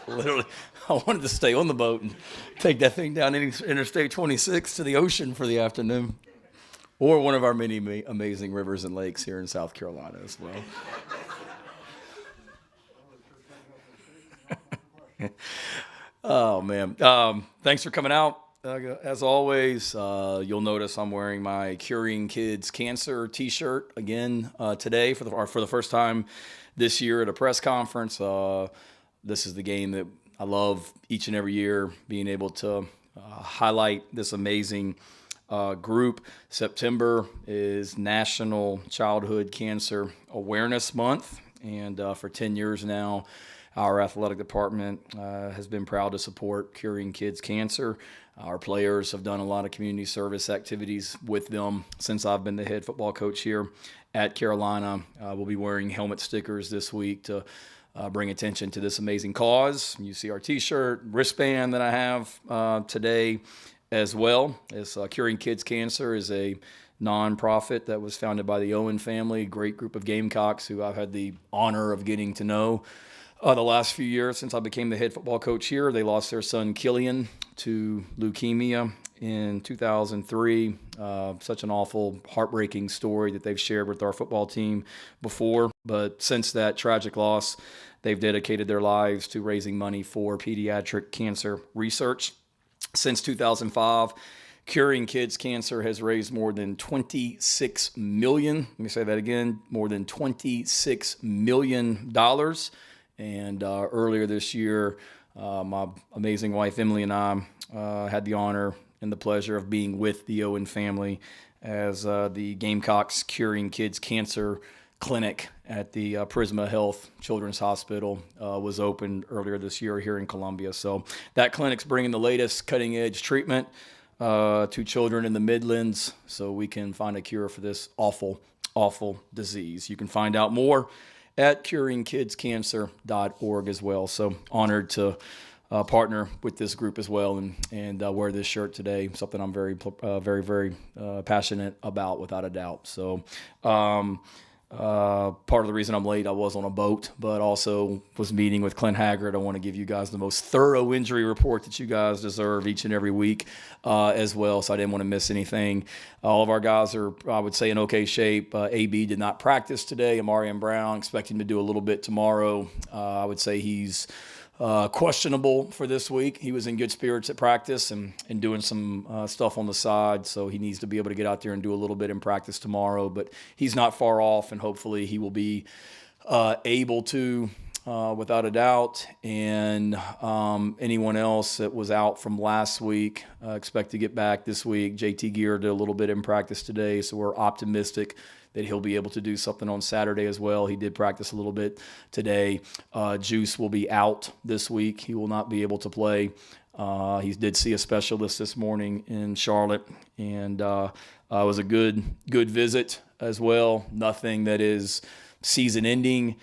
Literally, I wanted to stay on the boat and take that thing down Interstate 26 to the ocean for the afternoon, or one of our many amazing rivers and lakes here in South Carolina as well. Oh, man. Thanks for coming out. As always, you'll notice I'm wearing my Curing Kids Cancer t-shirt again today for the first time this year at a press conference. This is the game that I love each and every year, being able to highlight this amazing group. September is National Childhood Cancer Awareness Month, and for 10 years now, our athletic department has been proud to support Curing Kids Cancer. Our players have done a lot of community service activities with them since I've been the head football coach here at Carolina. We'll be wearing helmet stickers this week to bring attention to this amazing cause. You see our t-shirt, wristband that I have today as well. As Curing Kids Cancer is a nonprofit that was founded by the Owen family, great group of Gamecocks who I've had the honor of getting to know the last few years since I became the head football coach here. They lost their son Killian to leukemia in 2003. Such an awful, heartbreaking story that they've shared with our football team before. But since that tragic loss, they've dedicated their lives to raising money for pediatric cancer research. Since 2005, Curing Kids Cancer has raised more than $26 million. Let me say that again, more than $26 million. And earlier this year, my amazing wife Emily and I had the honor and the pleasure of being with the Owen family as the Gamecocks Curing Kids Cancer Clinic at the Prisma Health Children's Hospital was opened earlier this year here in Columbia. So that clinic's bringing the latest cutting-edge treatment to children in the Midlands so we can find a cure for this awful, awful disease. You can find out more at curingkidscancer.org as well. So honored to partner with this group as well and wear this shirt today, something I'm very passionate about, without a doubt. So part of the reason I'm late, I was on a boat, but also was meeting with Clint Haggard. I want to give you guys the most thorough injury report that you guys deserve each and every week as well, so I didn't want to miss anything. All of our guys are, I would say, in okay shape. AB did not practice today. Amarian Brown, expecting to do a little bit tomorrow. I would say he's questionable for this week. He was in good spirits at practice and doing some stuff on the side, so he needs to be able to get out there and do a little bit in practice tomorrow. But he's not far off, and hopefully he will be able to, without a doubt. And anyone else that was out from last week, expect to get back this week. JT Gear did a little bit in practice today, so we're optimistic that he'll be able to do something on Saturday as well. He did practice a little bit today. Juice will be out this week. He will not be able to play. He did see a specialist this morning in Charlotte, and it was a good visit as well. Nothing that is season ending.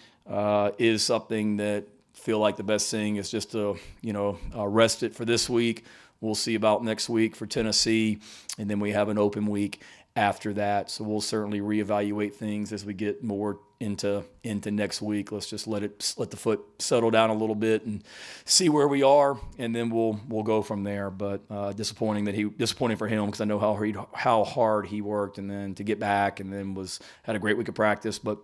Is something that feel like the best thing is just to rest it for this week. We'll see about next week for Tennessee, and then we have an open week after that. So we'll certainly reevaluate things as we get more into next week. Let's just let the foot settle down a little bit and see where we are, and then we'll go from there. But disappointing for him, because I know how hard he worked, and then to get back, and then had a great week of practice. But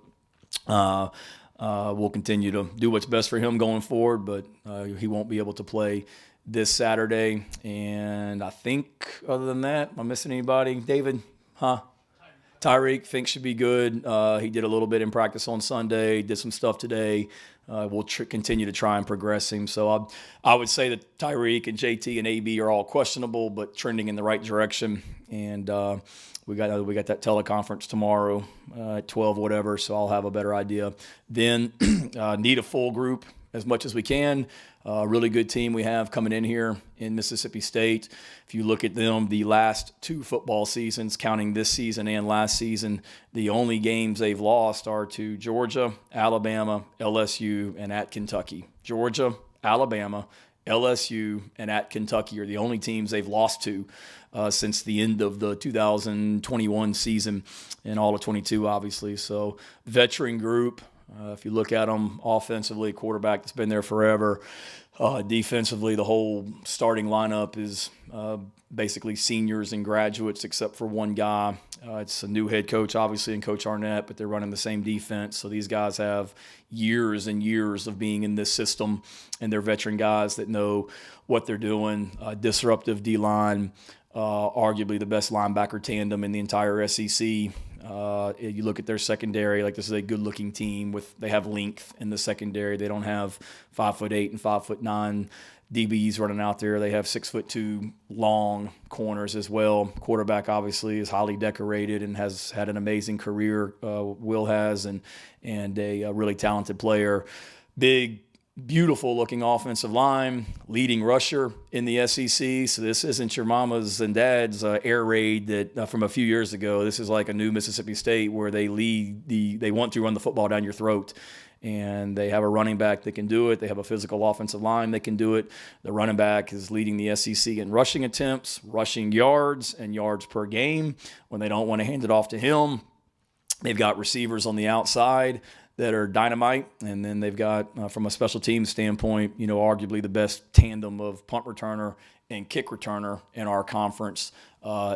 we'll continue to do what's best for him going forward. But he won't be able to play this Saturday. And I think other than that, am I missing anybody? David? Huh? Tyreek thinks should be good. He did a little bit in practice on Sunday, did some stuff today. We'll continue to try and progress him. So I would say that Tyreek and JT and AB are all questionable, but trending in the right direction. And we got that teleconference tomorrow at 12, whatever. So I'll have a better idea. Then need a full group as much as we can. Really good team we have coming in here in Mississippi State. If you look at them, the last two football seasons, counting this season and last season, the only games they've lost are to Georgia, Alabama, LSU, and at Kentucky. Georgia, Alabama, LSU, and at Kentucky are the only teams they've lost to since the end of the 2021 season and all of 22, obviously. So veteran group. If you look at them offensively, quarterback that's been there forever. Defensively, the whole starting lineup is basically seniors and graduates except for one guy. It's a new head coach, obviously, and Coach Arnett, but they're running the same defense. So these guys have years and years of being in this system, and they're veteran guys that know what they're doing. Disruptive D-line, arguably the best linebacker tandem in the entire SEC. You look at their secondary, like this is a good-looking team. They have length in the secondary. They don't have 5'8" and 5'9" DBs running out there. They have 6'2" long corners as well. Quarterback obviously is highly decorated and has had an amazing career. Will has and a really talented player. Big, beautiful-looking offensive line, leading rusher in the SEC. So this isn't your mama's and dad's air raid that from a few years ago. This is like a new Mississippi State where they want to run the football down your throat. And they have a running back that can do it. They have a physical offensive line that can do it. The running back is leading the SEC in rushing attempts, rushing yards, and yards per game. When they don't want to hand it off to him, they've got receivers on the outside that are dynamite. And then they've got, from a special teams standpoint, arguably the best tandem of punt returner and kick returner in our conference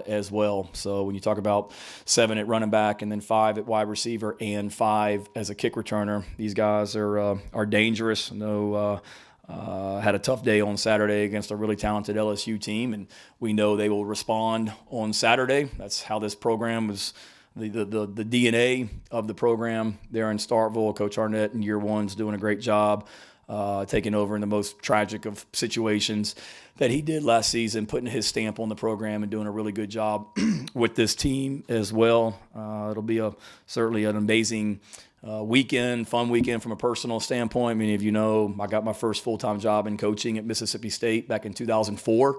as well. So when you talk about 7 at running back and then 5 at wide receiver and 5 as a kick returner, these guys are dangerous. Had a tough day on Saturday against a really talented LSU team, and we know they will respond on Saturday. That's how this program is. The DNA of the program there in Starkville. Coach Arnett in year 1's doing a great job. Taking over in the most tragic of situations that he did last season, putting his stamp on the program and doing a really good job with this team as well. It'll be certainly an amazing weekend, fun weekend from a personal standpoint. Many of you know I got my first full-time job in coaching at Mississippi State back in 2004.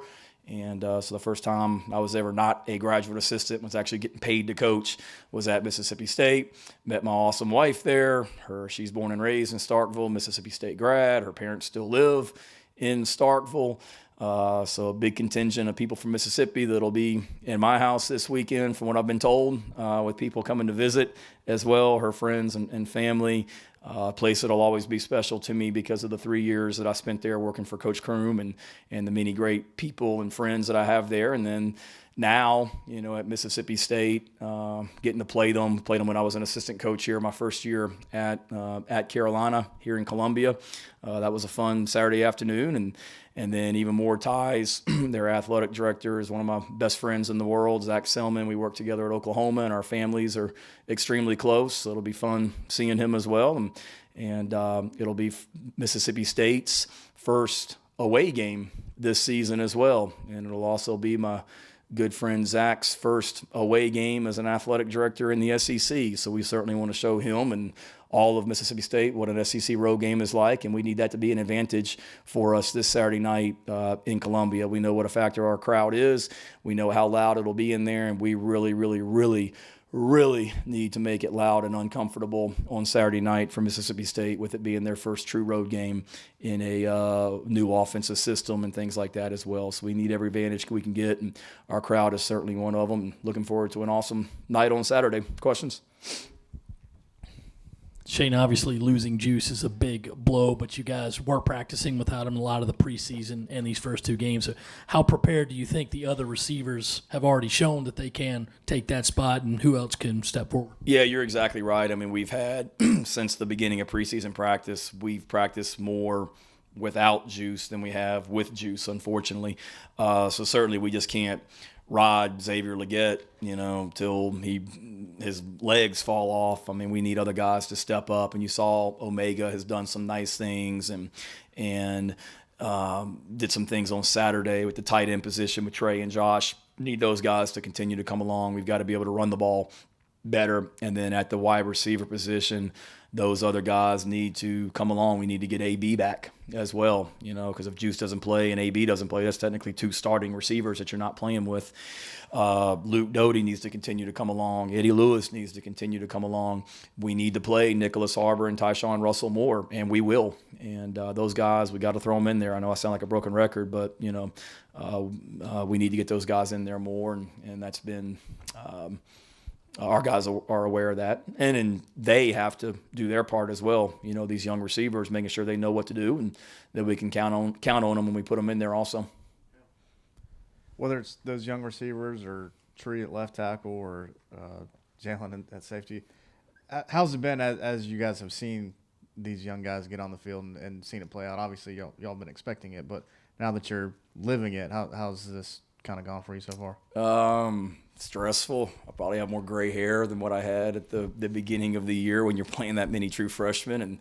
And so the first time I was ever not a graduate assistant, was actually getting paid to coach, was at Mississippi State. Met my awesome wife there. She's born and raised in Starkville, Mississippi State grad. Her parents still live in Starkville. So a big contingent of people from Mississippi that'll be in my house this weekend, from what I've been told, with people coming to visit as well, her friends and family. A place that'll always be special to me because of the 3 years that I spent there working for Coach Kroom and the many great people and friends that I have there. And then now, at Mississippi State, getting to play them. Played them when I was an assistant coach here, my first year at Carolina here in Columbia. That was a fun Saturday afternoon. And then even more ties. Their athletic director is one of my best friends in the world, Zach Selman. We work together at Oklahoma, and our families are extremely close. So it'll be fun seeing him as well. And it'll be Mississippi State's first away game this season as well. And it'll also be my good friend Zach's first away game as an athletic director in the SEC. So we certainly want to show him and all of Mississippi State what an SEC road game is like, and we need that to be an advantage for us this Saturday night in Columbia. We know what a factor our crowd is. We know how loud it'll be in there, and we really, really, really, really need to make it loud and uncomfortable on Saturday night for Mississippi State, with it being their first true road game in a new offensive system and things like that as well. So we need every advantage we can get, and our crowd is certainly one of them. Looking forward to an awesome night on Saturday. Questions? Shane, obviously losing Juice is a big blow, but you guys were practicing without him a lot of the preseason and these first 2 games. So how prepared do you think the other receivers have already shown that they can take that spot, and who else can step forward? Yeah, you're exactly right. I mean, we've had, since the beginning of preseason practice, we've practiced more without Juice than we have with Juice, unfortunately. So certainly we just can't ride Xavier Leggett, till his legs fall off. I mean, we need other guys to step up. And you saw Omega has done some nice things and did some things on Saturday with the tight end position with Trey and Josh. Need those guys to continue to come along. We've got to be able to run the ball better. And then at the wide receiver position, those other guys need to come along. We need to get AB back as well, because if Juice doesn't play and AB doesn't play, that's technically 2 starting receivers that you're not playing with. Luke Doty needs to continue to come along. Eddie Lewis needs to continue to come along. We need to play Nicholas Harbor and Tyshawn Russell more, and we will. And those guys, we got to throw them in there. I know I sound like a broken record, but, we need to get those guys in there more, and that's been our guys are aware of that, and then they have to do their part as well. These young receivers, making sure they know what to do and that we can count on them when we put them in there also. Whether it's those young receivers or Tree at left tackle or Jalen at safety, how's it been as you guys have seen these young guys get on the field and seen it play out? Obviously, y'all been expecting it, but now that you're living it, how's this kind of gone for you so far? Stressful. I probably have more gray hair than what I had at the beginning of the year when you're playing that many true freshmen. And,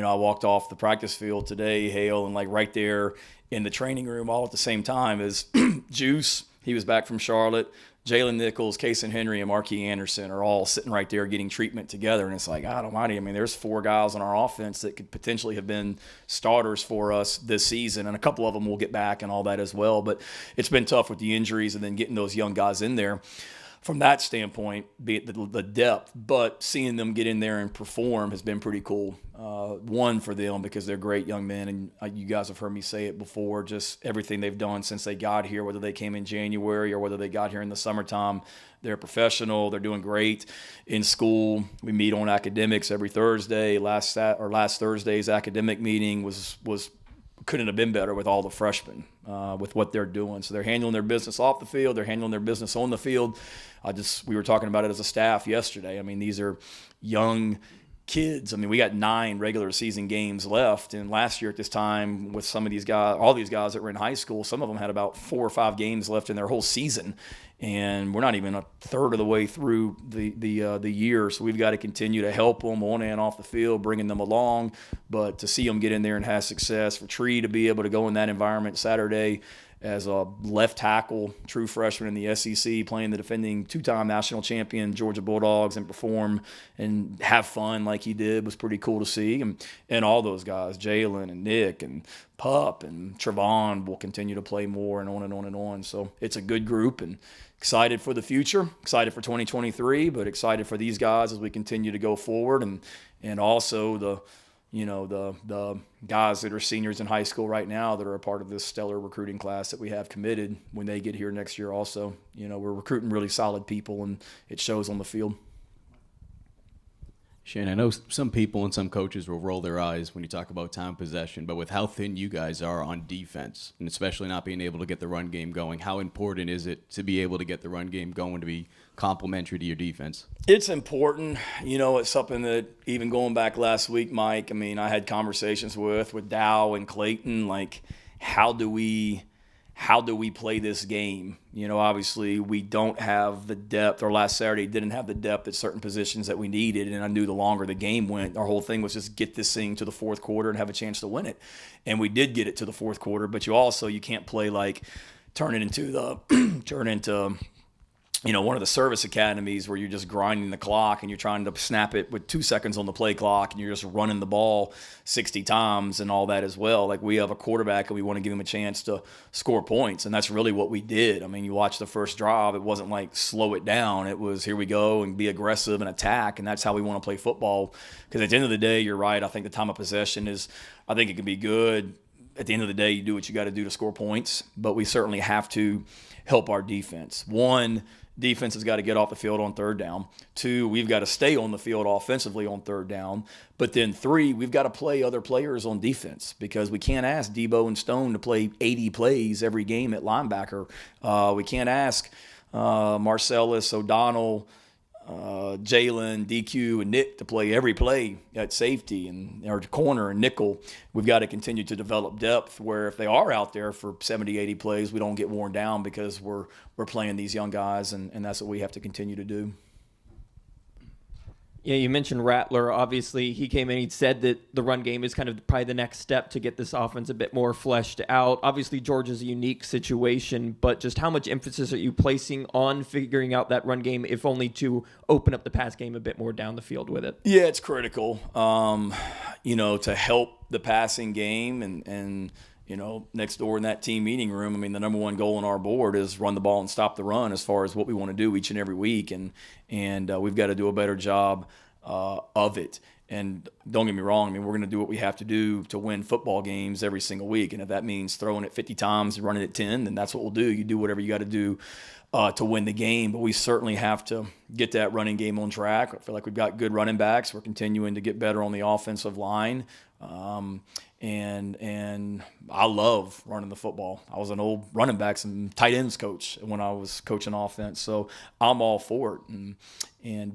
I walked off the practice field today, Hale, and right there in the training room all at the same time is Juice. He was back from Charlotte. Jalen Nichols, Kason Henry, and Marquis Anderson are all sitting right there getting treatment together. And it's like, God almighty, there's 4 guys on our offense that could potentially have been starters for us this season. And a couple of them will get back and all that as well. But it's been tough with the injuries and then getting those young guys in there. From that standpoint, be it the depth, but seeing them get in there and perform has been pretty cool. One, for them, because they're great young men, and you guys have heard me say it before, just everything they've done since they got here, whether they came in January or whether they got here in the summertime, they're professional. They're doing great in school. We meet on academics every Thursday. Last Thursday's academic meeting was couldn't have been better with all the freshmen, with what they're doing. So they're handling their business off the field. They're handling their business on the field. We were talking about it as a staff yesterday. These are young kids. We got 9 regular season games left. And last year at this time, with some of these guys, all these guys that were in high school, some of them had about 4 or 5 games left in their whole season. And we're not even a third of the way through the year. So we've got to continue to help them on and off the field, bringing them along. But to see them get in there and have success, for Tree to be able to go in that environment Saturday as a left tackle, true freshman in the SEC, playing the defending 2-time national champion Georgia Bulldogs and perform and have fun like he did was pretty cool to see. And all those guys, Jalen and Nick and Pup and Trevon, will continue to play more and on and on and on. So it's a good group, and excited for the future, excited for 2023, but excited for these guys as we continue to go forward, and also the guys that are seniors in high school right now that are a part of this stellar recruiting class that we have committed when they get here next year also. We're recruiting really solid people, and it shows on the field. Shane, I know some people and some coaches will roll their eyes when you talk about time possession, but with how thin you guys are on defense, and especially not being able to get the run game going, how important is it to be able to get the run game going to be complementary to your defense? It's important. It's something that even going back last week, Mike, I had conversations with Dow and Clayton, like, how do we play this game? Obviously we don't have the depth, or last Saturday didn't have the depth at certain positions that we needed, and I knew the longer the game went, our whole thing was just get this thing to the fourth quarter and have a chance to win it. And we did get it to the fourth quarter, but you can't play like turn into one of the service academies where you're just grinding the clock and you're trying to snap it with 2 seconds on the play clock and you're just running the ball 60 times and all that as well. Like, we have a quarterback and we want to give him a chance to score points, and that's really what we did. You watch the first drive, it wasn't like slow it down. It was here we go and be aggressive and attack, and that's how we want to play football. Because at the end of the day, you're right, I think the time of possession I think it can be good. At the end of the day, you do what you got to do to score points, but we certainly have to help our defense. One, defense has got to get off the field on third down. 2, we've got to stay on the field offensively on third down. But then 3, we've got to play other players on defense, because we can't ask Debo and Stone to play 80 plays every game at linebacker. We can't ask Marcellus, O'Donnell, Jalen, DQ, and Nick to play every play at safety or corner and nickel. We've got to continue to develop depth where if they are out there for 70, 80 plays, we don't get worn down because we're playing these young guys, and that's what we have to continue to do. Yeah, you mentioned Rattler. Obviously, he came in, he said that the run game is kind of probably the next step to get this offense a bit more fleshed out. Obviously, Georgia's a unique situation, but just how much emphasis are you placing on figuring out that run game, if only to open up the pass game a bit more down the field with it? Yeah, it's critical, to help the passing game and next door in that team meeting room, the number one goal on our board is run the ball and stop the run as far as what we want to do each and every week. And we've got to do a better job of it. And don't get me wrong, I mean, we're going to do what we have to do to win football games every single week. And if that means throwing it 50 times and running it 10, then that's what we'll do. You do whatever you got to do to win the game. But we certainly have to get that running game on track. I feel like we've got good running backs. We're continuing to get better on the offensive line. And I love running the football. I was an old running backs and tight ends coach when I was coaching offense, so I'm all for it. And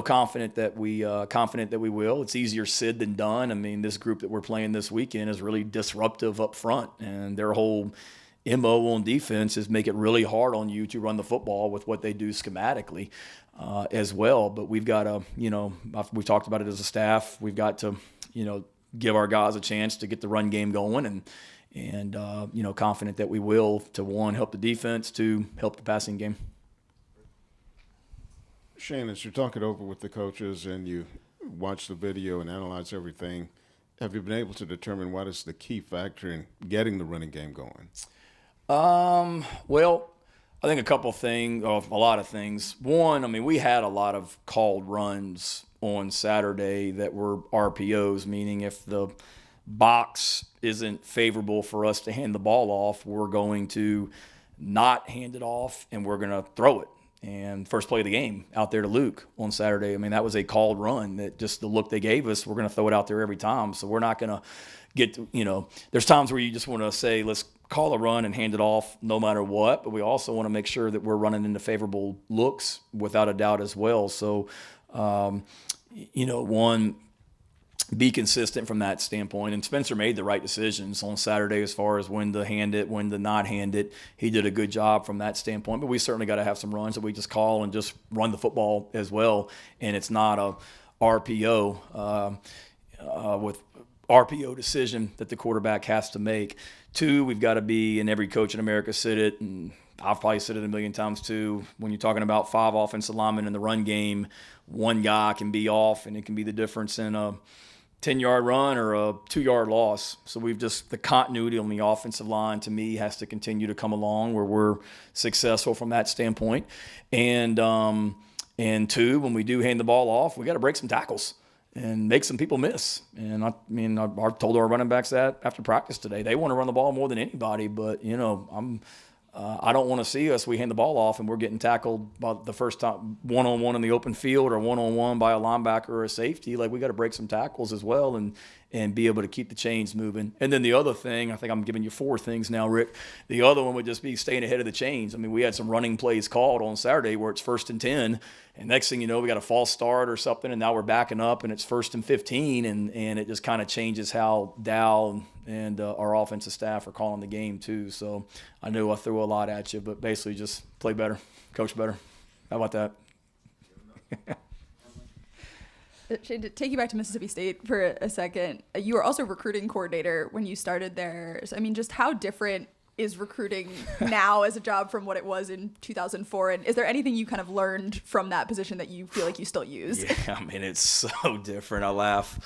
confident that we will. It's easier said than done. I mean, this group that we're playing this weekend is really disruptive up front, and their whole MO on defense is make it really hard on you to run the football with what they do schematically as well. But we've got to, we've talked about it as a staff. We've got to, give our guys a chance to get the run game going, and confident that we will, to one, help the defense, two, help the passing game. Shane, as you talk it over with the coaches and you watch the video and analyze everything, have you been able to determine what is the key factor in getting the running game going? Well, I think a lot of things. One, I mean, we had a lot of called runs on Saturday that were RPOs, meaning if the box isn't favorable for us to hand the ball off, we're going to not hand it off and we're going to throw it. And first play of the game out there to Luke on Saturday, I mean, that was a called run that just the look they gave us, we're going to throw it out there every time. So we're not going to get, there's times where you just want to say, let's call a run and hand it off no matter what. But we also want to make sure that we're running into favorable looks without a doubt as well. So, one, be consistent from that standpoint. And Spencer made the right decisions on Saturday as far as when to hand it, when to not hand it. He did a good job from that standpoint. But we certainly got to have some runs that we just call and just run the football as well. And it's not a RPO with RPO decision that the quarterback has to make. Two, we've got to be, and every coach in America said it, and I've probably said it a million times too, when you're talking about 5 offensive linemen in the run game, one guy can be off, and it can be the difference in a 10-yard run or a 2-yard loss. So the continuity on the offensive line, to me, has to continue to come along where we're successful from that standpoint. And two, when we do hand the ball off, we got to break some tackles and make some people miss. And I told our running backs that after practice today. They want to run the ball more than anybody, but I don't want to see us. We hand the ball off and we're getting tackled by the first time one-on-one in the open field or one-on-one by a linebacker or a safety. Like, we got to break some tackles as well and be able to keep the chains moving. And then the other thing, I think I'm giving you 4 things now, Rick. The other one would just be staying ahead of the chains. I mean, we had some running plays called on Saturday where it's 1st and 10, and next thing you know, we got a false start or something, and now we're backing up and it's 1st and 15, and it just kind of changes how Dow and our offensive staff are calling the game too. So I know I threw a lot at you, but basically just play better, coach better. How about that? Shane, to take you back to Mississippi State for a second, you were also recruiting coordinator when you started there. So, I mean, just how different is recruiting now as a job from what it was in 2004? And is there anything you kind of learned from that position that you feel like you still use? Yeah, I mean, it's so different. I laugh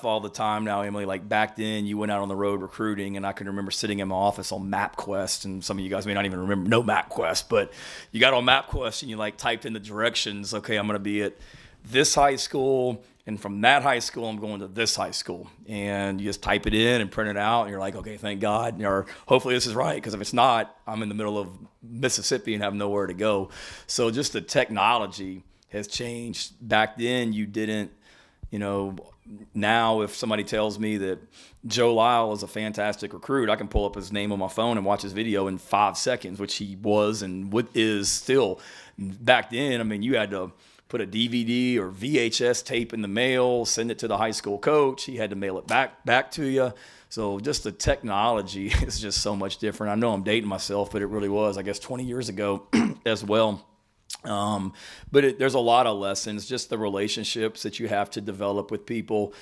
all the time now, Emily. Like, back then, you went out on the road recruiting, and I can remember sitting in my office on MapQuest, and some of you guys may not even know MapQuest, but you got on MapQuest and you typed in the directions. Okay, I'm going to be at this high school, and from that high school, I'm going to this high school. And you just type it in and print it out, and you're like, okay, thank God, or hopefully this is right, because if it's not, I'm in the middle of Mississippi and have nowhere to go. So just the technology has changed. Back then, you didn't, now if somebody tells me that Joe Lyle is a fantastic recruit, I can pull up his name on my phone and watch his video in 5 seconds, which he was and is still. Back then, I mean, you had to put a DVD or VHS tape in the mail, send it to the high school coach. He had to mail it back to you. So just the technology is just so much different. I know I'm dating myself, but it really was, I guess, 20 years ago as well. But there's a lot of lessons, just the relationships that you have to develop with people.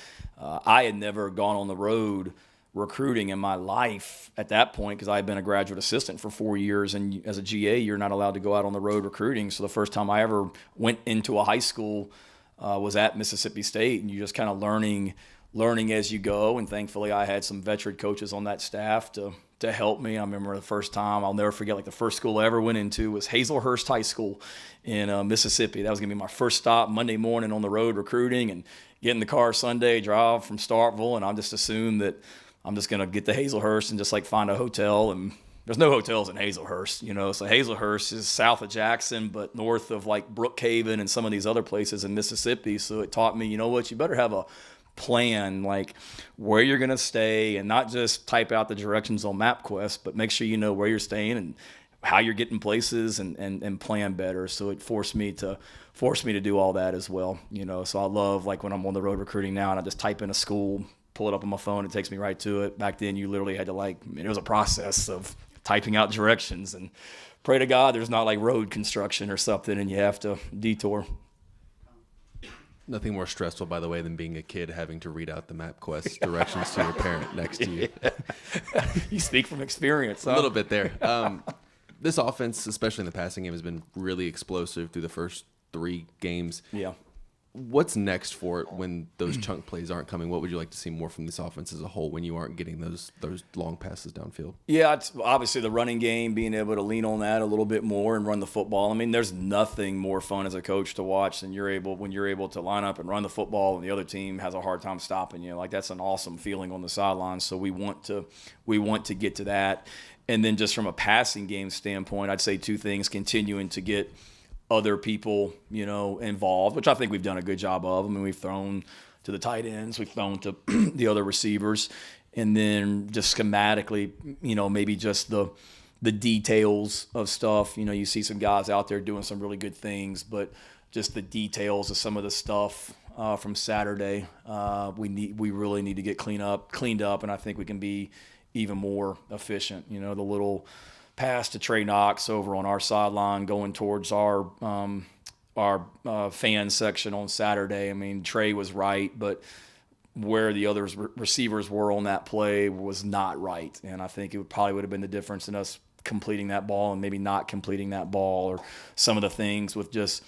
I had never gone on the road recruiting in my life at that point, because I had been a graduate assistant for 4 years, and as a GA, you're not allowed to go out on the road recruiting. So the first time I ever went into a high school was at Mississippi State, and you're just kind of learning as you go. And thankfully, I had some veteran coaches on that staff to help me. I remember the first time, I'll never forget, like the first school I ever went into was Hazelhurst High School in Mississippi. That was going to be my first stop Monday morning on the road recruiting. And get in the car Sunday, drive from Starkville, and I just assume that I'm just going to get to Hazelhurst and just like find a hotel. And there's no hotels in Hazelhurst, you know. So Hazelhurst is south of Jackson, but north of like Brookhaven and some of these other places in Mississippi. So it taught me, you know what, you better have a plan, like where you're going to stay, and not just type out the directions on MapQuest, but make sure you know where you're staying and how you're getting places, and plan better. So it forced me to do all that as well, you know. So I love, like, when I'm on the road recruiting now and I just type in a school, pull it up on my phone, it takes me right to it. Back then you literally had to, like, I mean, it was a process of typing out directions, and pray to God there's not like road construction or something and you have to detour. Nothing more stressful, by the way, than being a kid having to read out the MapQuest directions to your parent next to you. You speak from experience, A little bit there. This offense, especially in the passing game, has been really explosive through the first 3 games. Yeah. What's next for it when those chunk plays aren't coming? What would you like to see more from this offense as a whole when you aren't getting those long passes downfield? Yeah, it's obviously the running game, being able to lean on that a little bit more and run the football. I mean, there's nothing more fun as a coach to watch than when you're able to line up and run the football and the other team has a hard time stopping you. Like, that's an awesome feeling on the sidelines. So we want to get to that. And then just from a passing game standpoint, I'd say 2 things: continuing to get other people, you know, involved, which I think we've done a good job of. I mean, we've thrown to the tight ends, we've thrown to the other receivers, and then just schematically, you know, maybe just the details of stuff. You know, you see some guys out there doing some really good things, but just the details of some of the stuff from Saturday, we really need to get cleaned up, and I think we can be even more efficient. You know, the little pass to Trey Knox over on our sideline going towards our fan section on Saturday. I mean, Trey was right, but where the other receivers were on that play was not right. And I think it probably would have been the difference in us completing that ball and maybe not completing that ball, or some of the things with just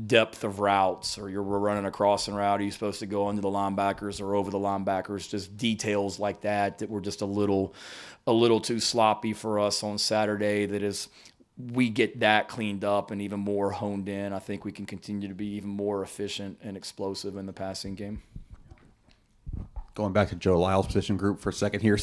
depth of routes, or we're running a crossing route, are you supposed to go under the linebackers or over the linebackers? Just details like that were just a little too sloppy for us on Saturday. That is, we get that cleaned up and even more honed in, I think we can continue to be even more efficient and explosive in the passing game. Going back to Joe Lyle's position group for a second here,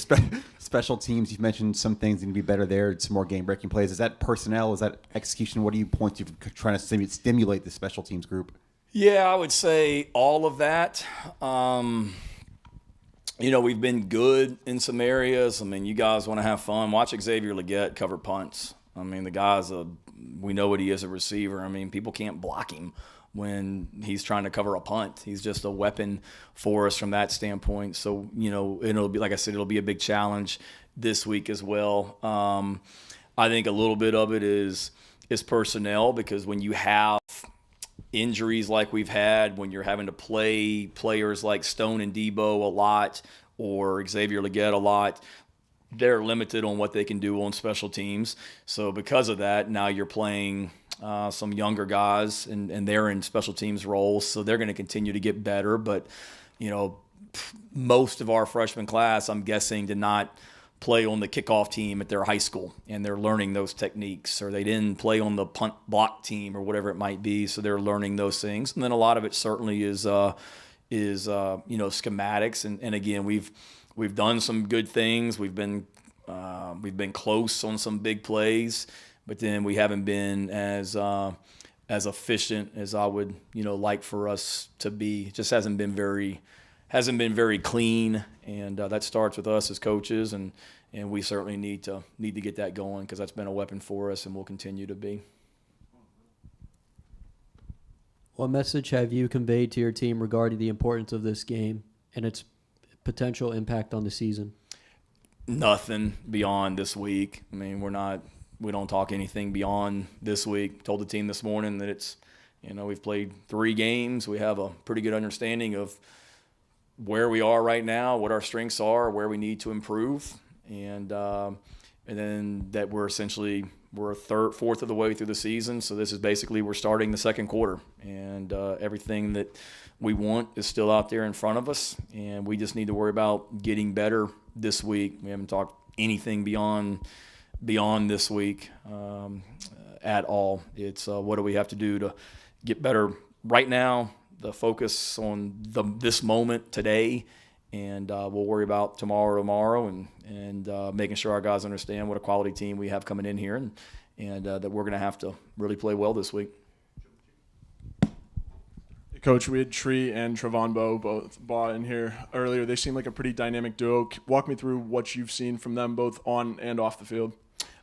special teams, you've mentioned some things need to be better there, some more game-breaking plays. Is that personnel? Is that execution? What do you point to for trying to stimulate the special teams group? Yeah, I would say all of that. You know, we've been good in some areas. I mean, you guys want to have fun. Watch Xavier Leggett cover punts. I mean, the guy's we know what he is, a receiver. I mean, people can't block him when he's trying to cover a punt. He's just a weapon for us from that standpoint. So, you know, it'll be, like I said, it'll be a big challenge this week as well. I think a little bit of it is personnel, because when you have injuries like we've had, when you're having to play players like Stone and Debo a lot, or Xavier Leggett a lot, they're limited on what they can do on special teams. So because of that, now you're playing some younger guys, and they're in special teams roles, so they're going to continue to get better. But, you know, most of our freshman class, I'm guessing, did not play on the kickoff team at their high school, and they're learning those techniques, or they didn't play on the punt block team or whatever it might be, so they're learning those things. And then a lot of it certainly is you know, schematics. And again, we've done some good things. We've been close on some big plays, but then we haven't been as efficient as I would, you know, like for us to be. It just hasn't been very clean, and that starts with us as coaches, and we certainly need to get that going, because that's been a weapon for us and will continue to be. What message have you conveyed to your team regarding the importance of this game and its potential impact on the season? Nothing beyond this week. I mean, we don't talk anything beyond this week. Told the team this morning that it's, you know, we've played 3 games. We have a pretty good understanding of where we are right now, what our strengths are, where we need to improve, and then that we're a fourth of the way through the season. So this is basically, we're starting the second quarter, and everything that we want is still out there in front of us, and we just need to worry about getting better this week. We haven't talked anything beyond this week at all. It's what do we have to do to get better right now. the focus on this moment today, and we'll worry about tomorrow, and making sure our guys understand what a quality team we have coming in here, and that we're going to have to really play well this week. Coach, we had Tree and Trevon Bowe both bought in here earlier. They seem like a pretty dynamic duo. Walk me through what you've seen from them both on and off the field.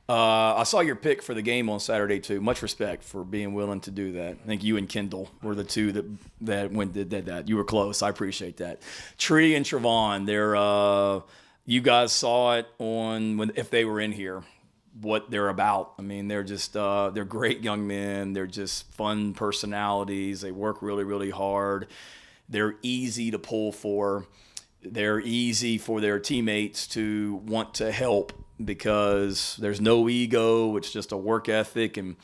I saw your pick for the game on Saturday too. Much respect for being willing to do that. I think you and Kendall were the two that did that. You were close. I appreciate that. Tree and Trevon, you guys saw it if they were in here, what they're about. I mean, they're just they're great young men. They're just fun personalities. They work really, really hard. They're easy to pull for. They're easy for their teammates to want to help because there's no ego. It's just a work ethic and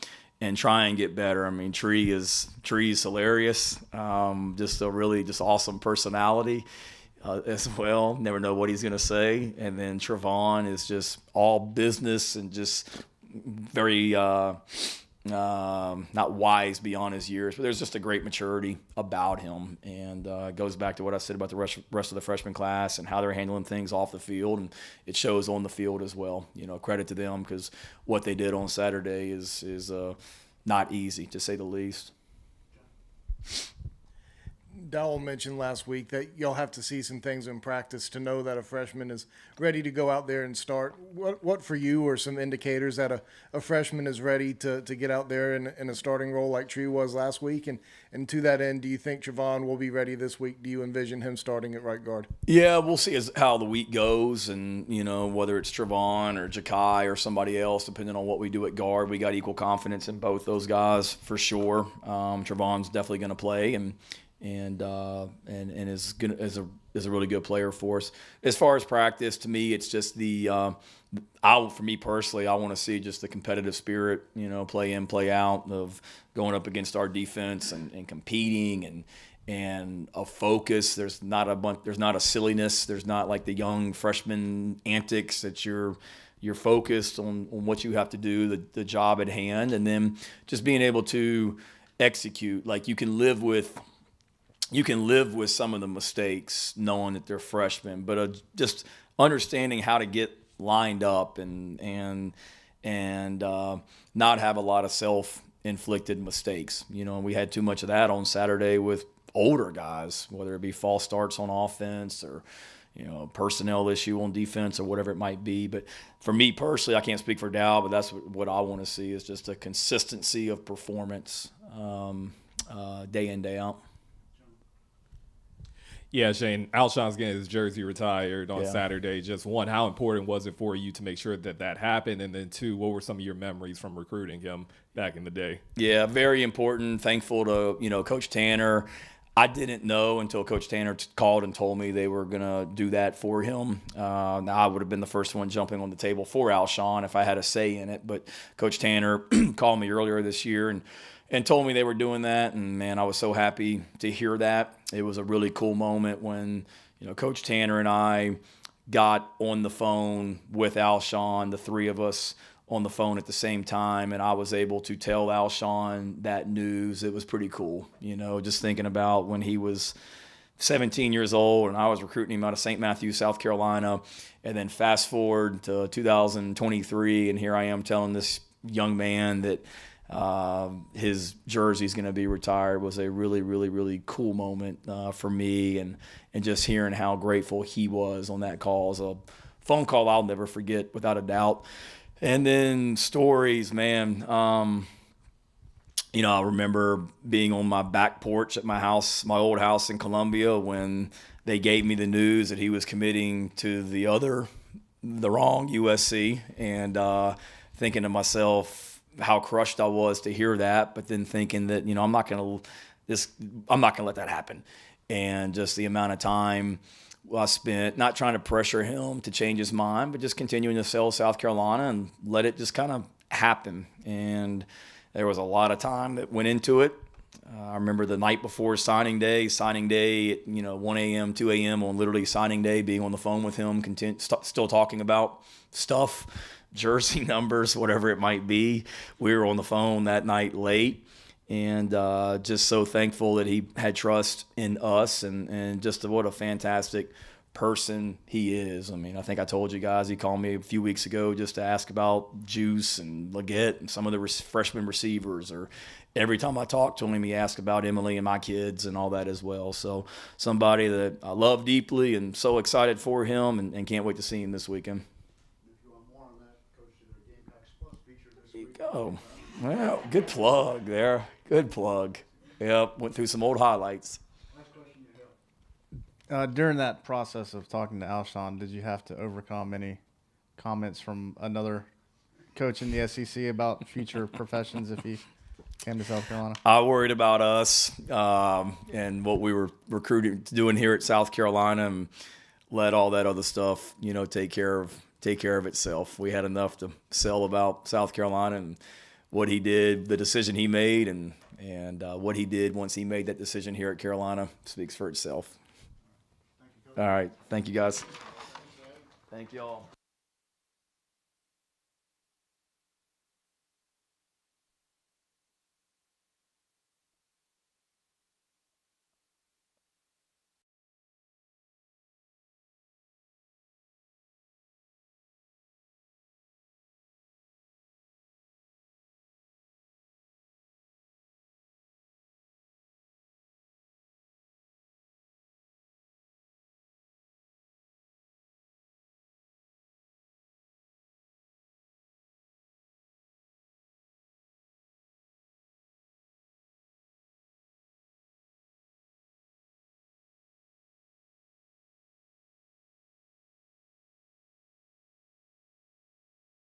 try and get better. I mean, Tree's hilarious. Just a really just awesome personality as well. Never know what he's going to say. And then Trevon is just all business and just very not wise beyond his years, but there's just a great maturity about him, and it goes back to what I said about the rest of the freshman class and how they're handling things off the field, and it shows on the field as well. Credit to them because what they did on Saturday is not easy, to say the least. Dowell mentioned last week that you'll have to see some things in practice to know that a freshman is ready to go out there and start. What for you are some indicators that a freshman is ready to get out there in a starting role like Tree was last week? And to that end, do you think Trevon will be ready this week? Do you envision him starting at right guard? Yeah, we'll see how the week goes, and whether it's Trevon or Ja'Kai or somebody else, depending on what we do at guard. We got equal confidence in both those guys for sure. Trevon's definitely going to play, and is a really good player for us. As far as practice, to me, it's just for me personally, I want to see just the competitive spirit, play in, play out of going up against our defense and competing and a focus. There's not a silliness. There's not like the young freshman antics that you're focused on what you have to do, the job at hand, and then just being able to execute. Like you can live with some of the mistakes knowing that they're freshmen, but just understanding how to get lined up and not have a lot of self-inflicted mistakes. And we had too much of that on Saturday with older guys, whether it be false starts on offense or personnel issue on defense or whatever it might be. But for me personally, I can't speak for Dow, but that's what I want to see is just a consistency of performance day in, day out. Yeah, Shane, Alshon's getting his jersey retired on Saturday. Just one, how important was it for you to make sure that happened? And then two, what were some of your memories from recruiting him back in the day? Yeah, very important. Thankful to, Coach Tanner. I didn't know until Coach Tanner called and told me they were going to do that for him. Now, I would have been the first one jumping on the table for Alshon if I had a say in it. But Coach Tanner called me earlier this year and told me they were doing that. And, man, I was so happy to hear that. It was a really cool moment when, Coach Tanner and I got on the phone with Alshon, the three of us on the phone at the same time, and I was able to tell Alshon that news. It was pretty cool, just thinking about when he was 17 years old and I was recruiting him out of St. Matthews, South Carolina, and then fast forward to 2023, and here I am telling this young man that his jersey is going to be retired. Was a really, really, really cool moment for me, and just hearing how grateful he was on that call is a phone call I'll never forget without a doubt. And then stories, man. I remember being on my back porch at my house, my old house in Columbia, when they gave me the news that he was committing to the wrong USC, and thinking to myself how crushed I was to hear that, but then thinking that, I'm not going to let that happen. And just the amount of time I spent not trying to pressure him to change his mind, but just continuing to sell South Carolina and let it just kind of happen. And there was a lot of time that went into it. I remember the night before signing day at 1 a.m., 2 a.m. on literally signing day, being on the phone with him, still talking about stuff, jersey numbers, whatever it might be. We were on the phone that night late. and just so thankful that he had trust in us, and just what a fantastic person he is. I mean, I think I told you guys, he called me a few weeks ago just to ask about Juice and Leggett and some of the freshman receivers, or every time I talked to him, he asked about Emily and my kids and all that as well. So somebody that I love deeply and so excited for him, and can't wait to see him this weekend. There you go. Well, good plug there. Good plug. Yep, went through some old highlights. During that process of talking to Alshon, did you have to overcome any comments from another coach in the SEC about future professions if he came to South Carolina? I worried about us and what we were doing here at South Carolina, and let all that other stuff, take care of itself. We had enough to sell about South Carolina and what he did, the decision he made, and what he did once he made that decision here at Carolina speaks for itself. All right. Thank you, guys. Thank you all.